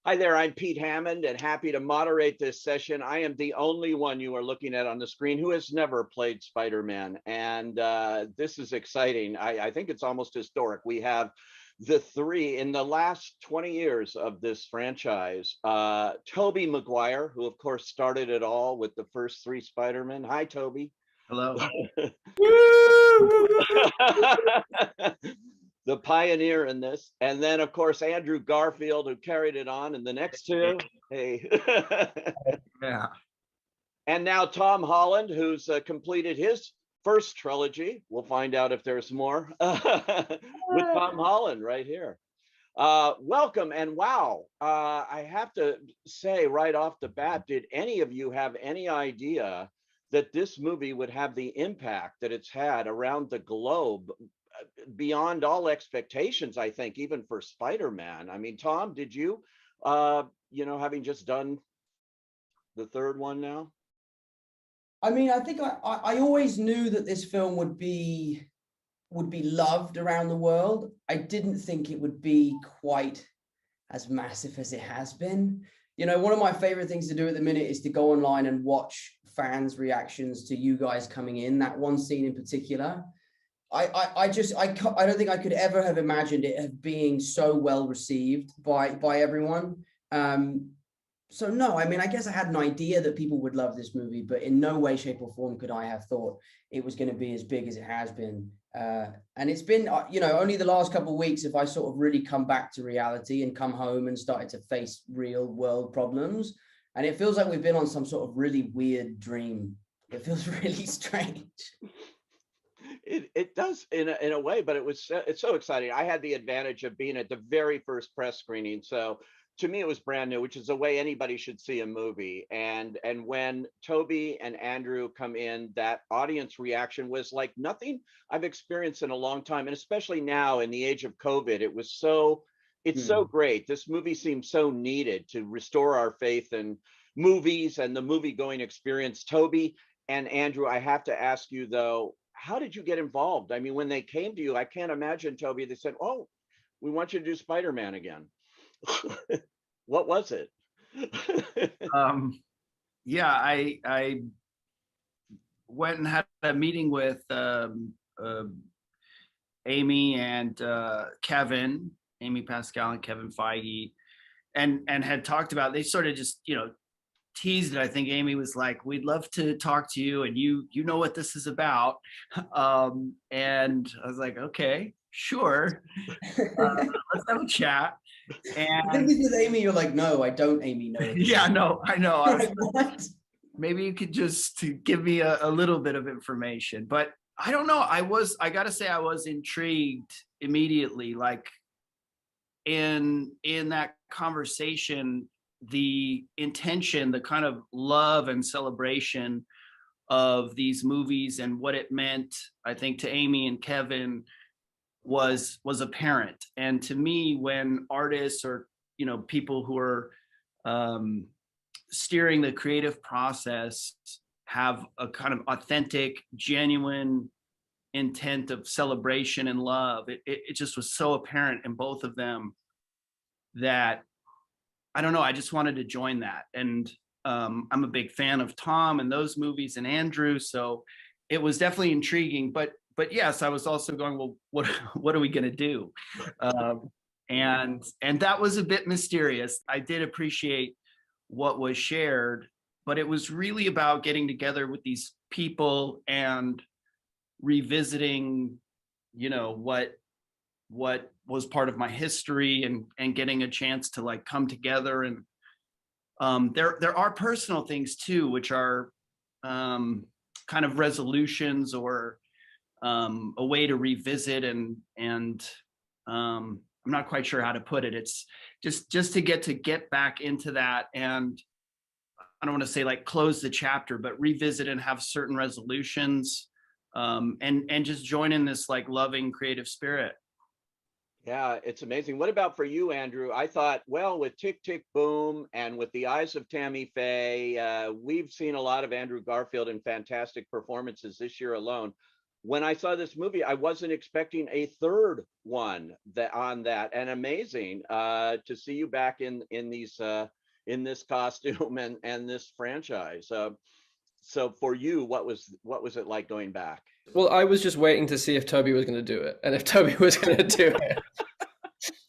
Hi there, I'm Pete Hammond and happy to moderate this session. I am the only one you are looking at on the screen who has never played Spider-Man. And this is exciting. I think it's almost historic. We have the three in the last 20 years of this franchise. Tobey Maguire, who of course started it all with the first three Spider-Men. Hi, Tobey. Hello. The pioneer in this, and then of course Andrew Garfield, who carried it on in the next two. Hey. Yeah. And now Tom Holland, who's completed his first trilogy. We'll find out if there's more with Tom Holland right here. Welcome, and wow, I have to say right off the bat, did any of you have any idea that this movie would have the impact that it's had around the globe, beyond all expectations, I think, even for Spider-Man? I mean, Tom, did you, having just done the third one now? I mean, I think I always knew that this film would be loved around the world. I didn't think it would be quite as massive as it has been. You know, one of my favorite things to do at the minute is to go online and watch fans' reactions to you guys coming in. That one scene in particular, I don't think I could ever have imagined it being so well received by everyone. So no, I mean, I guess I had an idea that people would love this movie, but in no way, shape, or form could I have thought it was going to be as big as it has been. And it's been, only the last couple of weeks, if I sort of really come back to reality and come home and started to face real world problems. And it feels like we've been on some sort of really weird dream. It feels really strange. It does in a way, but it's so exciting. I had the advantage of being at the very first press screening, so to me it was brand new, which is the way anybody should see a movie. And when Tobey and Andrew come in, that audience reaction was like nothing I've experienced in a long time, and especially now in the age of COVID, it's so great. This movie seems so needed to restore our faith in movies and the movie going experience. Tobey and Andrew, I have to ask you though, how did you get involved? I mean, when they came to you, I can't imagine, Tobey, they said, "Oh, we want you to do Spider-Man again." What was it? Yeah, I went and had a meeting with Amy and Kevin, Amy Pascal and Kevin Feige, and had talked about, they sort of just, teased it. I think Amy was like, "We'd love to talk to you, and you know what this is about." And I was like, "Okay, sure, let's have a chat." And I think with Amy, you're like, "No, I don't, Amy, know." Yeah, no, I know. I was What? Maybe you could just give me a little bit of information, but I don't know. I gotta say, I was intrigued immediately. Like in that conversation, the intention, the kind of love and celebration of these movies and what it meant, I think, to Amy and Kevin was apparent. And to me, when artists or people who are steering the creative process have a kind of authentic, genuine intent of celebration and love, it just was so apparent in both of them that, I don't know, I just wanted to join that. And I'm a big fan of Tom and those movies and Andrew, so it was definitely intriguing. But yes, I was also going, well, what are we going to do? And that was a bit mysterious. I did appreciate what was shared, but it was really about getting together with these people and revisiting, what was part of my history, and getting a chance to like come together. And there are personal things too, which are kind of resolutions or a way to revisit, and I'm not quite sure how to put it. It's just to get back into that, and I don't want to say like close the chapter, but revisit and have certain resolutions, and just join in this like loving creative spirit. Yeah, it's amazing. What about for you, Andrew? I thought, well, with Tick, Tick, Boom and with the eyes of Tammy Faye, we've seen a lot of Andrew Garfield in fantastic performances this year alone. when I saw this movie, I wasn't expecting a third one on that, and amazing to see you back in these in this costume and this franchise. So for you, what was it like going back? Well, I was just waiting to see if Tobey was going to do it, and if Tobey was going to do it,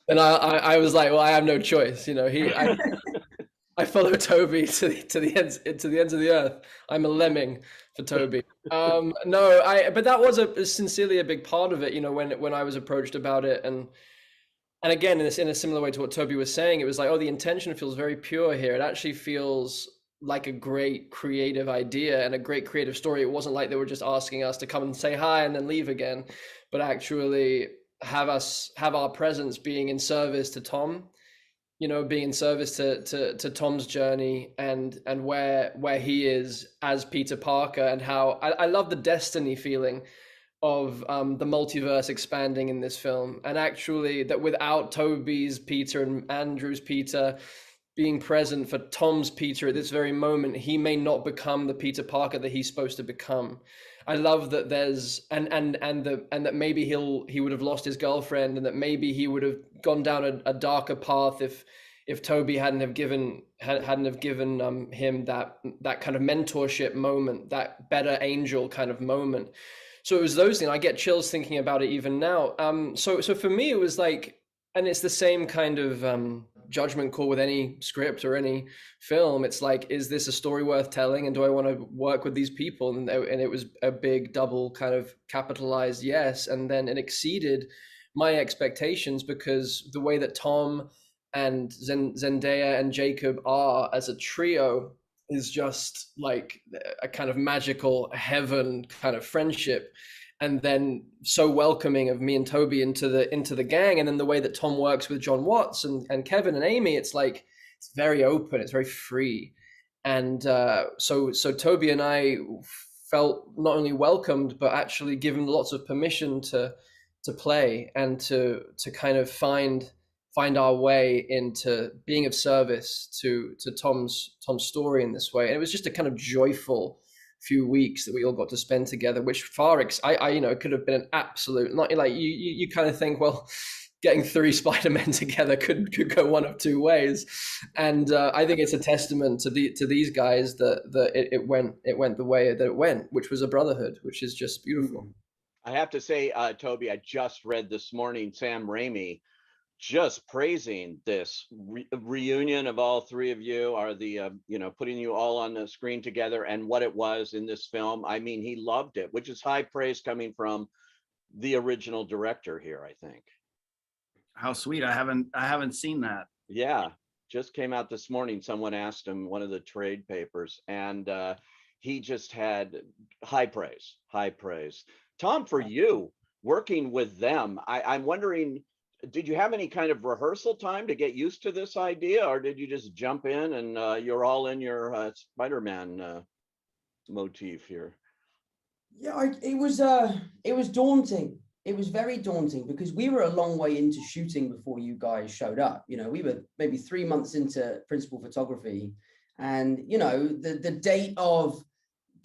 then I was like, well, I have no choice. You know, I follow Tobey to the ends of the earth. I'm a lemming for Tobey. No, but that was sincerely a big part of it. You know, when I was approached about it, and again, in a similar way to what Tobey was saying, it was like, oh, the intention feels very pure here. It actually feels like a great creative idea and a great creative story. It wasn't like they were just asking us to come and say hi and then leave again, but actually have our presence being in service to Tom, you know, being in service to Tom's journey and where he is as Peter Parker, and how I love the destiny feeling of the multiverse expanding in this film, and actually that without Tobey's Peter and Andrew's Peter being present for Tom's Peter at this very moment, he may not become the Peter Parker that he's supposed to become. I love that there's and that maybe he would have lost his girlfriend, and that maybe he would have gone down a darker path if Tobey hadn't have given him that kind of mentorship moment, that better angel kind of moment. So it was those things. I get chills thinking about it even now. So for me, it was like, and it's the same kind of judgment call with any script or any film. It's like, is this a story worth telling, and do I want to work with these people? And it was a big double kind of capitalized yes, and then it exceeded my expectations, because the way that Tom and Zendaya and Jacob are as a trio is just like a kind of magical heaven kind of friendship, and then so welcoming of me and Tobey into the gang. And then the way that Tom works with John Watts and Kevin and Amy, it's like, it's very open, it's very free. And so Tobey and I felt not only welcomed, but actually given lots of permission to play and to kind of find our way into being of service to Tom's story in this way. And it was just a kind of joyful few weeks that we all got to spend together, which it could have been an absolute, not like you kind of think, well, getting 3 Spider-Men together could go one of 2 ways. And I think it's a testament to these guys that it went the way that it went, which was a brotherhood, which is just beautiful. I have to say, Tobey, I just read this morning Sam Raimi just praising this reunion of all 3 of you, are the putting you all on the screen together, and what it was in this film. I mean, he loved it, which is high praise coming from the original director here, I think. How sweet. I haven't seen that. Yeah, just came out this morning. Someone asked him, one of the trade papers, and he just had high praise. Tom, for you working with them, I'm wondering, did you have any kind of rehearsal time to get used to this idea, or did you just jump in and you're all in your Spider-Man motif here? Yeah, it was daunting. It was very daunting, because we were a long way into shooting before you guys showed up. You know, we were maybe 3 months into principal photography, and you know, the date of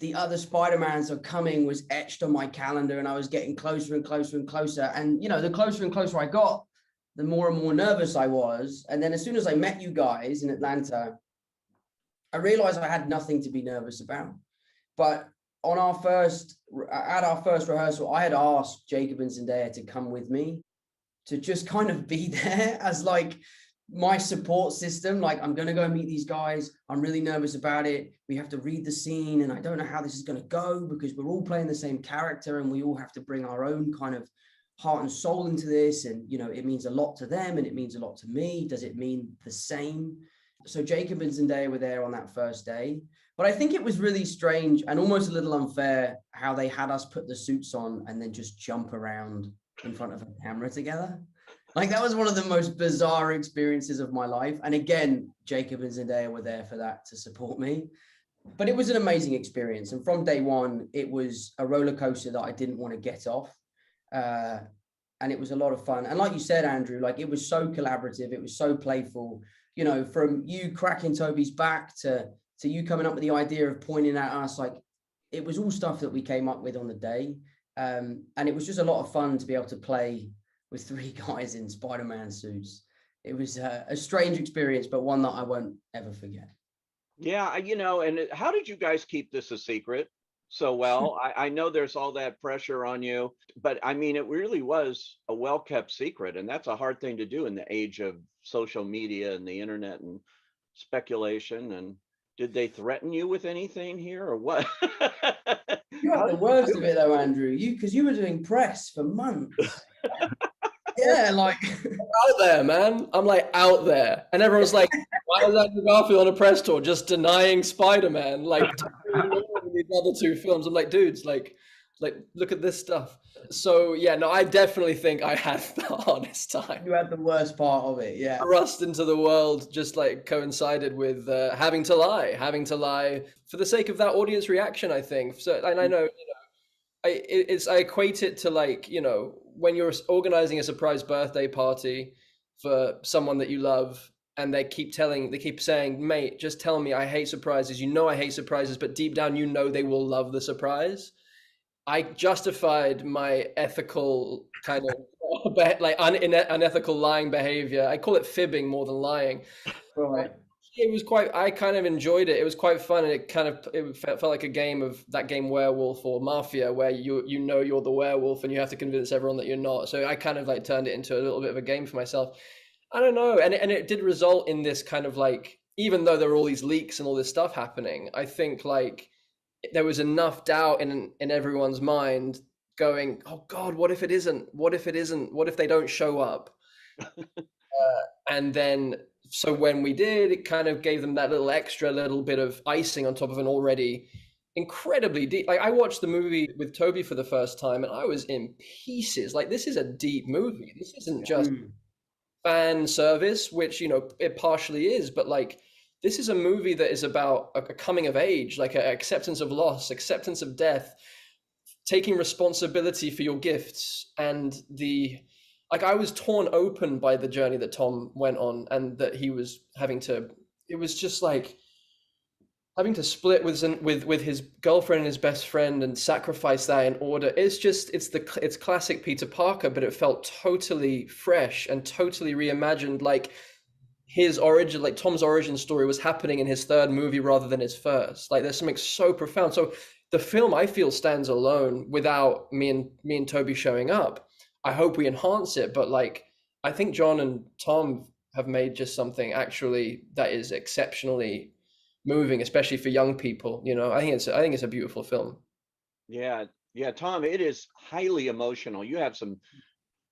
the other Spider-Mans are coming was etched on my calendar, and I was getting closer and closer and closer. And, you know, the closer and closer I got, the more and more nervous I was. And then as soon as I met you guys in Atlanta, I realized I had nothing to be nervous about. But at our first rehearsal, I had asked Jacob and Zendaya to come with me, to just kind of be there as like my support system. Like, I'm going to go meet these guys. I'm really nervous about it. We have to read the scene, and I don't know how this is going to go, because we're all playing the same character, and we all have to bring our own kind of heart and soul into this. And, you know, it means a lot to them and it means a lot to me. Does it mean the same? So Jacob and Zendaya were there on that first day. But I think it was really strange and almost a little unfair how they had us put the suits on and then just jump around in front of a camera together. Like, that was one of the most bizarre experiences of my life. And again, Jacob and Zendaya were there for that, to support me. But it was an amazing experience. And from day one, it was a roller coaster that I didn't want to get off. And it was a lot of fun. And like you said, Andrew, like, it was so collaborative. It was so playful, you know, from you cracking Tobey's back to you coming up with the idea of pointing at us. Like, it was all stuff that we came up with on the day. And it was just a lot of fun to be able to play with 3 guys in Spider-Man suits. It was a strange experience, but one that I won't ever forget. Yeah, and how did you guys keep this a secret so well? I know there's all that pressure on you, but I mean, it really was a well-kept secret, and that's a hard thing to do in the age of social media and the internet and speculation. And did they threaten you with anything here or what? You How had the did you worst do of it? it though, Andrew. Because you were doing press for months. Yeah, like Out there, man. I'm like out there, and everyone's like, "Why is Andrew Garfield on a press tour just denying Spider-Man? Like these other 2 films." I'm like, dudes, like look at this stuff. So yeah, no, I definitely think I had the hardest time. you had the worst part of it. Yeah. Thrust into the world just like coincided with having to lie for the sake of that audience reaction, I think. So, and I know, I equate it to like, when you're organizing a surprise birthday party for someone that you love, and they keep saying, "Mate, just tell me, I hate surprises. I hate surprises," but deep down, they will love the surprise. I justified my ethical kind of like unethical lying behavior. I call it fibbing more than lying. Right. It was I kind of enjoyed it. It was quite fun, and it felt like a game of that game Werewolf or Mafia, where you're the werewolf and you have to convince everyone that you're not. So I kind of like turned it into a little bit of a game for myself. I don't know, and it did result in this kind of like, even though there were all these leaks and all this stuff happening, I think like there was enough doubt in everyone's mind going, "Oh God, what if it isn't? What if it isn't? What if they don't show up?" And then, so when we did, it kind of gave them that little bit of icing on top of an already incredibly deep. Like I watched the movie with Toby for the first time, and I was in pieces. Like this is a deep movie. This isn't just fan service, which it partially is, but like this is a movie that is about a coming of age, like an acceptance of loss, acceptance of death, taking responsibility for your gifts, and like I was torn open by the journey that Tom went on, and that he was having to. It was just like having to split with his girlfriend and his best friend and sacrifice that in order. It's classic Peter Parker, but it felt totally fresh and totally reimagined. Like his origin, like Tom's origin story was happening in his 3rd movie rather than his first. Like there's something so profound. So the film, I feel, stands alone without me and Toby showing up. I hope we enhance it, but like I think John and Tom have made just something actually that is exceptionally moving, especially for young people. I think it's a beautiful film. Yeah, yeah, Tom, it is highly emotional. You have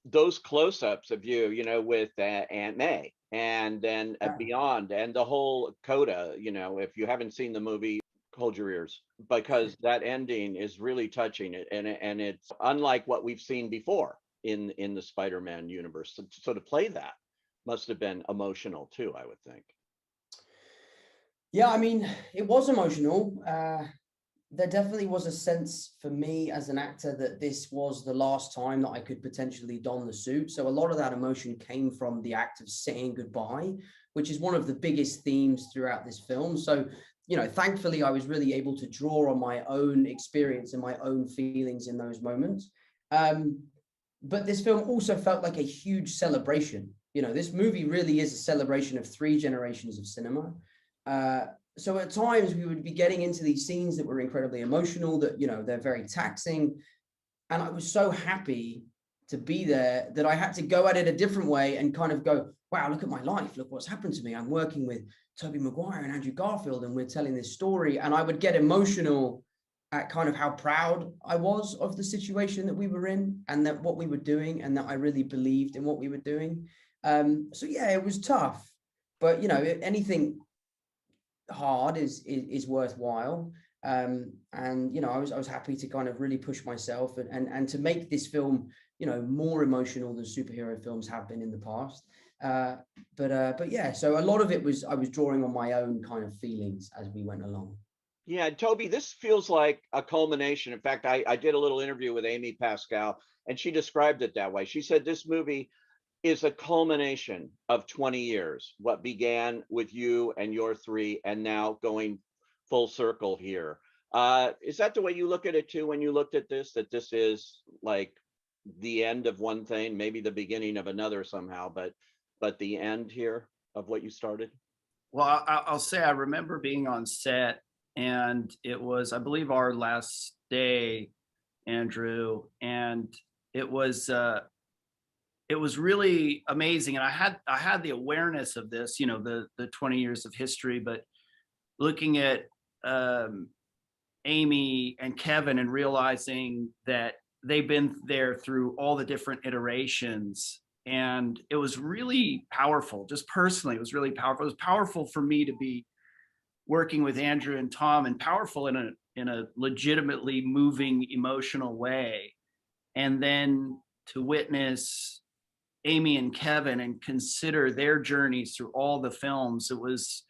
those close-ups of you, with Aunt May, and then beyond, and the whole coda. If you haven't seen the movie, hold your ears, because that ending is really touching. And it's unlike what we've seen before in the Spider-Man universe. So to play that must have been emotional too, I would think. Yeah, I mean, it was emotional. There definitely was a sense for me as an actor that this was the last time that I could potentially don the suit. So a lot of that emotion came from the act of saying goodbye, which is one of the biggest themes throughout this film. So, thankfully, I was really able to draw on my own experience and my own feelings in those moments. But this film also felt like a huge celebration. This movie really is a celebration of 3 generations of cinema. So at times we would be getting into these scenes that were incredibly emotional, that, they're very taxing. And I was so happy to be there that I had to go at it a different way and kind of go, wow, look at my life. Look what's happened to me. I'm working with Tobey Maguire and Andrew Garfield, and we're telling this story. And I would get emotional at kind of how proud I was of the situation that we were in, and that what we were doing, and that I really believed in what we were doing. So yeah, it was tough, but anything hard is worthwhile. And I was happy to kind of really push myself and to make this film more emotional than superhero films have been in the past. But yeah, so a lot of it was I was drawing on my own kind of feelings as we went along. Yeah, Toby, this feels like a culmination. In fact, I did a little interview with Amy Pascal, and she described it that way. She said this movie is a culmination of 20 years, what began with you and your 3, and now going full circle here. Is that the way you look at it too when you looked at this, that this is like the end of one thing, maybe the beginning of another somehow, but the end here of what you started? Well, I'll say I remember being on set, and it was, I believe, our last day, Andrew, and it was really amazing. And I had the awareness of this, you know, the 20 years of history, but looking at Amy and Kevin and realizing that they've been there through all the different iterations. And it was really powerful, just personally, it was really powerful. It was powerful for me to be working with Andrew and Tom, and powerful in a legitimately moving, emotional way. And then to witness Amy and Kevin and consider their journeys through all the films, it was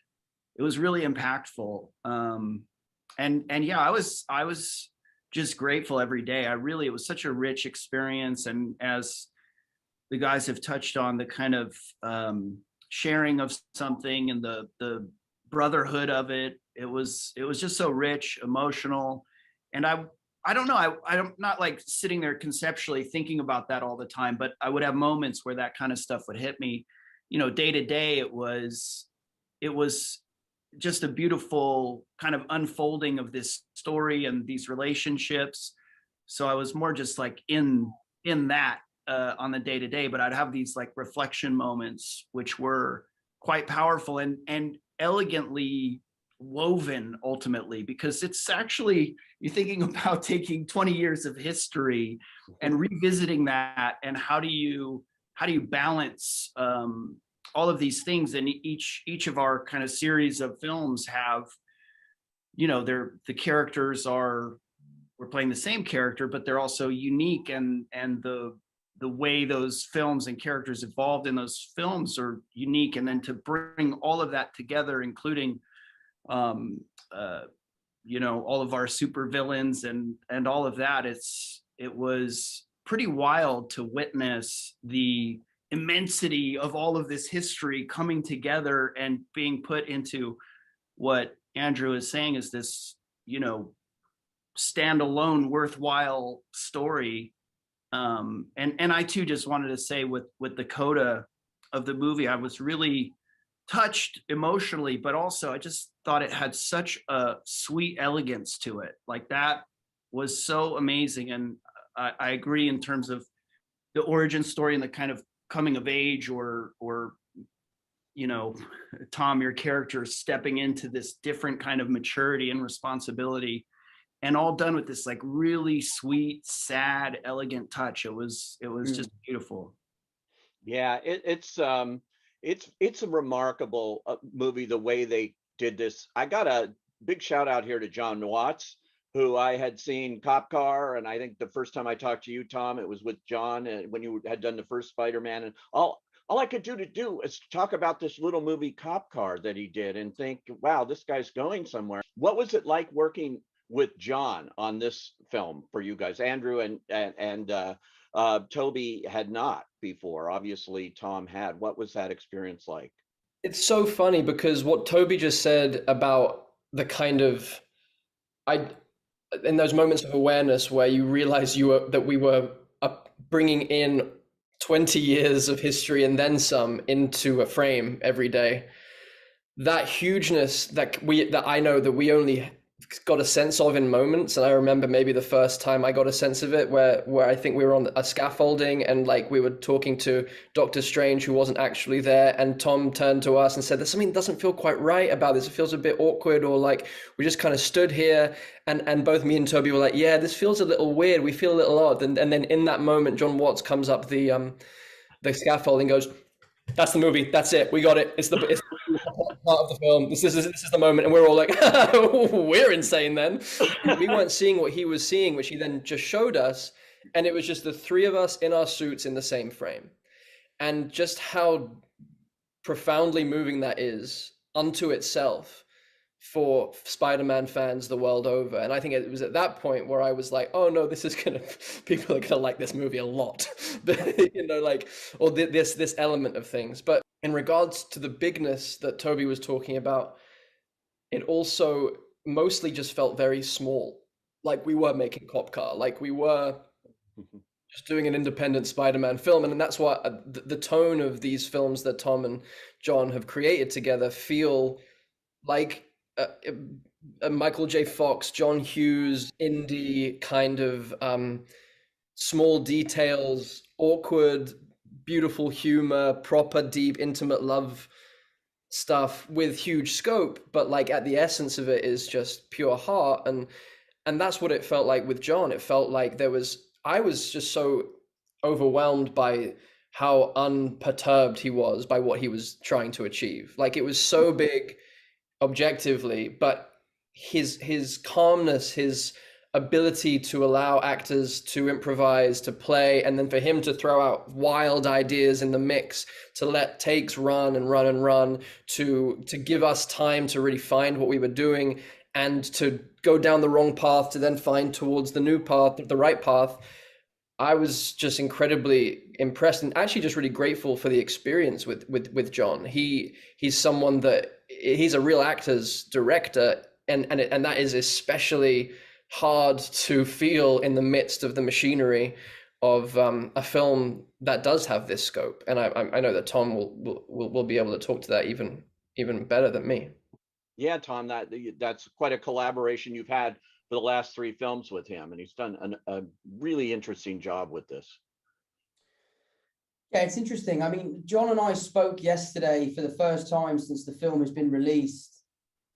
really impactful. And yeah, I was just grateful every day. It was such a rich experience. And as the guys have touched on, the kind of sharing of something and the brotherhood of it, it was just so rich, emotional. And I don't know, I'm not like sitting there conceptually thinking about that all the time, but I would have moments where that kind of stuff would hit me. You know, day to day, it was just a beautiful kind of unfolding of this story and these relationships. So I was more just like in that on the day to day, but I'd have these like reflection moments, which were quite powerful and elegantly woven ultimately, because it's actually, you're thinking about taking 20 years of history and revisiting that, and how do you balance all of these things. And each of our kind of series of films have, you know, the characters we're playing the same character, but they're also unique, and the way those films and characters evolved in those films are unique. And then to bring all of that together, including you know, all of our super villains and all of that, it was pretty wild to witness the immensity of all of this history coming together and being put into what Andrew is saying is this, you know, standalone worthwhile story. And I too just wanted to say with the coda of the movie, I was really touched emotionally, but also I just thought it had such a sweet elegance to it. Like, that was so amazing. And I agree in terms of the origin story and the kind of coming of age, or you know, Tom, your character stepping into this different kind of maturity and responsibility, and all done with this like really sweet, sad, elegant touch. It was just beautiful. Yeah, it's a remarkable movie the way they did this. I got a big shout out here to John Watts, who I had seen Cop Car, and I think the first time I talked to you, Tom, it was with John, and when you had done the first Spider-Man, and all I could do is talk about this little movie Cop Car that he did and think, wow, this guy's going somewhere. What was it like working with John on this film for you guys? Andrew and Tobey had not before. Obviously, Tom had. What was that experience like? It's so funny because what Toby just said about the kind of, in those moments of awareness where you realize that we were bringing in 20 years of history and then some into a frame every day. That hugeness that I know that we only got a sense of in moments. And I remember maybe the first time I got a sense of it where I think we were on a scaffolding and like we were talking to Doctor Strange, who wasn't actually there, and Tom turned to us and said, there's something that doesn't feel quite right about this. It feels a bit awkward, or like we just kind of stood here and both me and Toby were like, yeah, this feels a little weird. We feel a little odd. And then in that moment, John Watts comes up the scaffolding, goes, that's the movie. That's it. We got it. It's part of the film. This is the moment. And we're all like, we're insane then. We weren't seeing what he was seeing, which he then just showed us. And it was just the three of us in our suits in the same frame. And just how profoundly moving that is unto itself for Spider-Man fans the world over. And I think it was at that point where I was like, oh no, people are gonna like this movie a lot. You know, like, or this element of things. But in regards to the bigness that Toby was talking about, it also mostly just felt very small, like we were making Cop Car, like we were just doing an independent Spider-Man film. And that's why the tone of these films that Tom and John have created together feel like a Michael J. Fox, John Hughes, indie kind of small details, awkward, beautiful humor, proper, deep, intimate love stuff with huge scope, but like at the essence of it is just pure heart. And that's what it felt like with John. It felt like I was just so overwhelmed by how unperturbed he was by what he was trying to achieve. Like it was so big objectively, but his calmness, his ability to allow actors to improvise, to play, and then for him to throw out wild ideas in the mix, to let takes run and run and run, to give us time to really find what we were doing, and to go down the wrong path to then find towards the new path, the right path. I was just incredibly impressed and actually just really grateful for the experience with John. He's someone that he's a real actor's director, and that is especially hard to feel in the midst of the machinery of a film that does have this scope. And I know that Tom will be able to talk to that even better than me. Yeah, Tom, that's quite a collaboration you've had for the last 3 films with him, and he's done a really interesting job with this. Yeah, it's interesting. I mean, John and I spoke yesterday for the first time since the film has been released.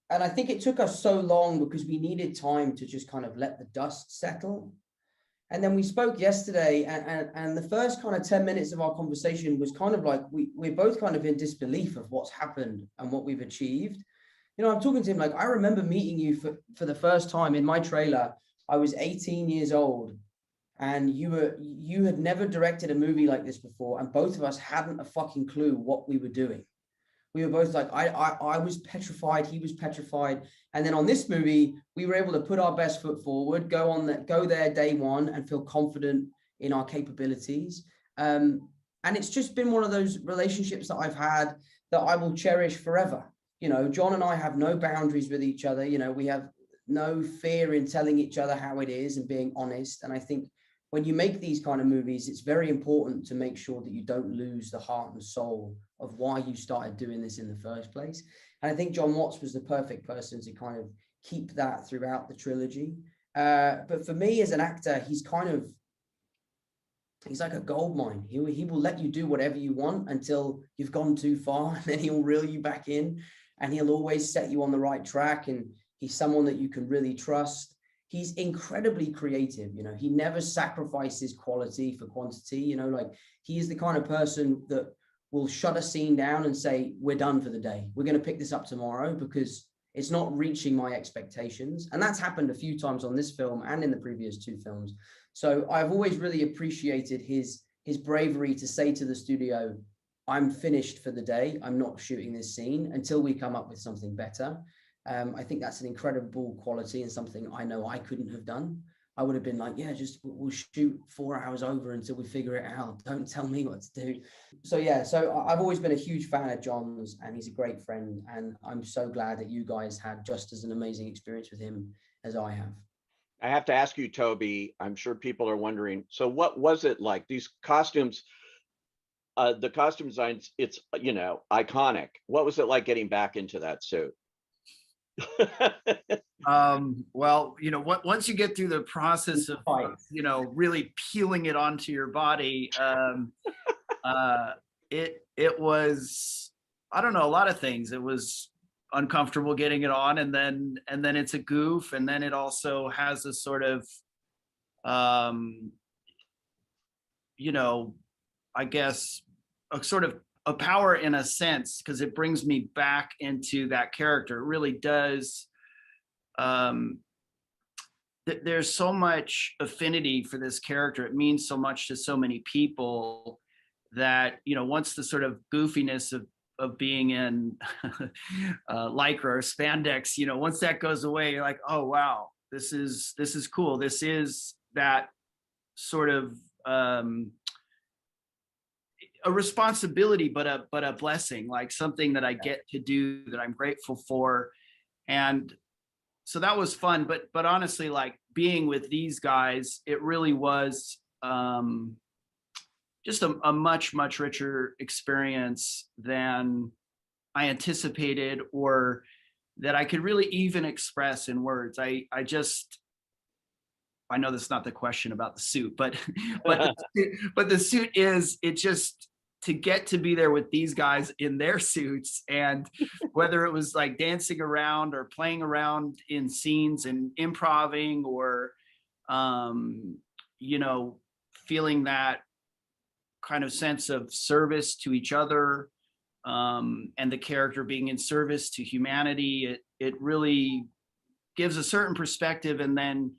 And I think it took us so long because we needed time to just kind of let the dust settle. And then we spoke yesterday, and the first kind of 10 minutes of our conversation was kind of like we're both kind of in disbelief of what's happened and what we've achieved. You know, I'm talking to him like, I remember meeting you for the first time in my trailer. I was 18 years old, and you had never directed a movie like this before, and both of us hadn't a fucking clue what we were doing. We were both like, I was petrified, he was petrified. And then on this movie, we were able to put our best foot forward, go there day one and feel confident in our capabilities. And it's just been one of those relationships that I've had that I will cherish forever. You know, John and I have no boundaries with each other. You know, we have no fear in telling each other how it is and being honest. And I think when you make these kind of movies, it's very important to make sure that you don't lose the heart and soul of why you started doing this in the first place. And I think John Watts was the perfect person to kind of keep that throughout the trilogy. But for me as an actor, he's like a gold mine. He will let you do whatever you want until you've gone too far, and then he'll reel you back in, and he'll always set you on the right track. And he's someone that you can really trust. He's incredibly creative. You know, he never sacrifices quality for quantity. You know, like he is the kind of person that will shut a scene down and say, we're done for the day. We're going to pick this up tomorrow because it's not reaching my expectations. And that's happened a few times on this film and in the previous 2 films. So I've always really appreciated his bravery to say to the studio, I'm finished for the day. I'm not shooting this scene until we come up with something better. I think that's an incredible quality and something I know I couldn't have done. I would have been like, yeah, just we'll shoot 4 hours over until we figure it out. Don't tell me what to do. So yeah, so I've always been a huge fan of John's, and he's a great friend. And I'm so glad that you guys had just as an amazing experience with him as I have. I have to ask you, Toby, I'm sure people are wondering, so what was it like? These costumes, the costume designs, it's, you know, iconic. What was it like getting back into that suit? Well, you know, once you get through the process of, you know, really peeling it onto your body, it was, I don't know, a lot of things. It was uncomfortable getting it on, and then it's a goof, and then it also has a sort of, you know, I guess a sort of a power in a sense, because it brings me back into that character. It really does. There's so much affinity for this character. It means so much to so many people that, you know, once the sort of goofiness of being in lycra or spandex, you know, once that goes away, you're like, oh wow, this is cool. This is that sort of a responsibility, but a blessing, like something that I get to do that I'm grateful for. And so that was fun, but honestly, like being with these guys, it really was just a much richer experience than I anticipated, or that I could really even express in words. I know that's not the question about the suit, but the suit is, it just, to get to be there with these guys in their suits, and whether it was like dancing around or playing around in scenes and improving, or you know, feeling that kind of sense of service to each other, and the character being in service to humanity, it really gives a certain perspective. And then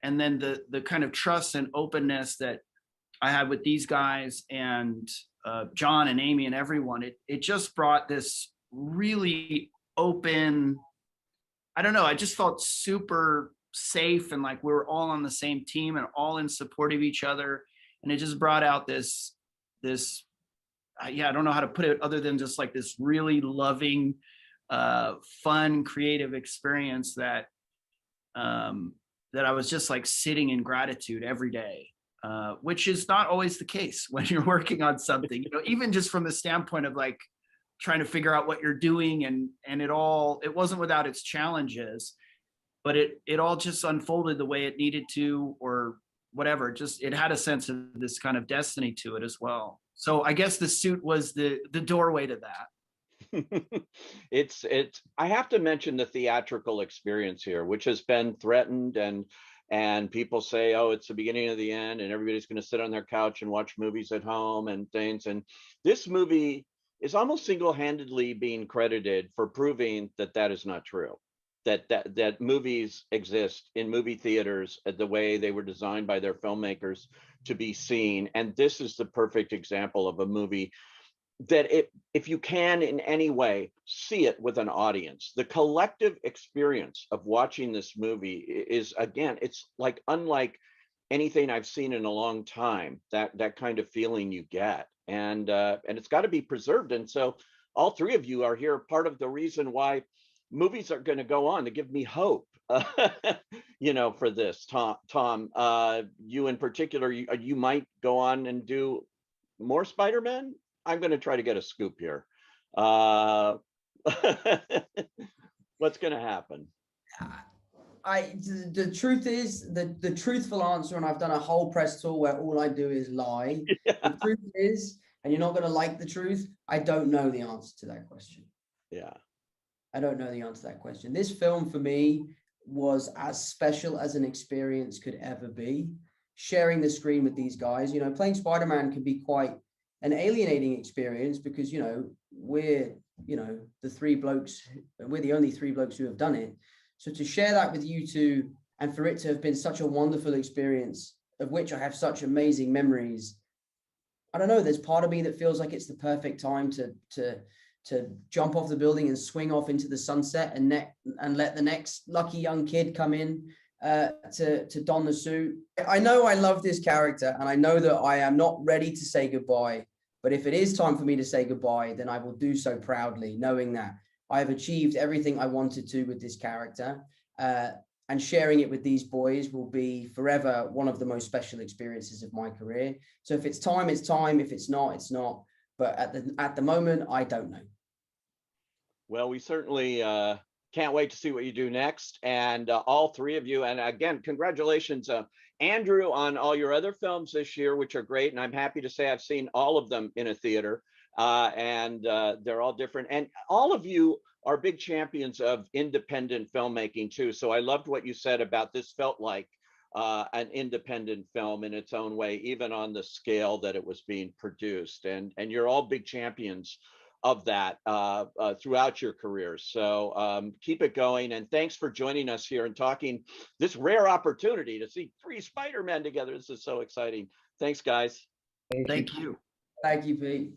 the kind of trust and openness that I had with these guys, and John and Amy and everyone, it just brought this really open, I don't know, I just felt super safe, and like we were all on the same team and all in support of each other. And it just brought out this yeah, I don't know how to put it other than just like this really loving, fun, creative experience that that I was just like sitting in gratitude every day, which is not always the case when you're working on something, you know, even just from the standpoint of like trying to figure out what you're doing, and it wasn't without its challenges, but it all just unfolded the way it needed to, or whatever. Just, it had a sense of this kind of destiny to it as well. So I guess the suit was the doorway to that. It's I have to mention the theatrical experience here, which has been threatened, and people say, oh, it's the beginning of the end and everybody's going to sit on their couch and watch movies at home and things. And this movie is almost single-handedly being credited for proving that that is not true. That movies exist in movie theaters the way they were designed by their filmmakers to be seen. And this is the perfect example of a movie that if you can in any way see it with an audience, the collective experience of watching this movie is, again, it's like unlike anything I've seen in a long time, that kind of feeling you get. And it's got to be preserved. And so all three of you are here, part of the reason why movies are going to go on, to give me hope, you know, for this. Tom, you in particular, you might go on and do more Spider-Man. I'm going to try to get a scoop here. What's going to happen? The truth is, the truthful answer, and I've done a whole press tour where all I do is lie. Yeah. The truth is, and you're not going to like the truth, I don't know the answer to that question. Yeah. I don't know the answer to that question. This film for me was as special as an experience could ever be. Sharing the screen with these guys, you know, playing Spider-Man can be quite an alienating experience because, you know, we're the only three blokes who have done it. So to share that with you two, and for it to have been such a wonderful experience, of which I have such amazing memories, I don't know, there's part of me that feels like it's the perfect time to jump off the building and swing off into the sunset and let the next lucky young kid come in to don the suit. I know I love this character, and I know that I am not ready to say goodbye, but if it is time for me to say goodbye, then I will do so proudly, knowing that I have achieved everything I wanted to with this character, and sharing it with these boys will be forever one of the most special experiences of my career. So if it's time, it's time. If it's not, it's not. But at the moment, I don't know. Well, we certainly can't wait to see what you do next. And all three of you, and again, congratulations, Andrew, on all your other films this year, which are great. And I'm happy to say I've seen all of them in a theater, and they're all different. And all of you are big champions of independent filmmaking too. So I loved what you said about this felt like an independent film in its own way, even on the scale that it was being produced. And you're all big champions of that throughout your careers. So keep it going. And thanks for joining us here and talking this rare opportunity to see three Spider-Men together. This is so exciting. Thanks, guys. Thank you. Thank you, Pete.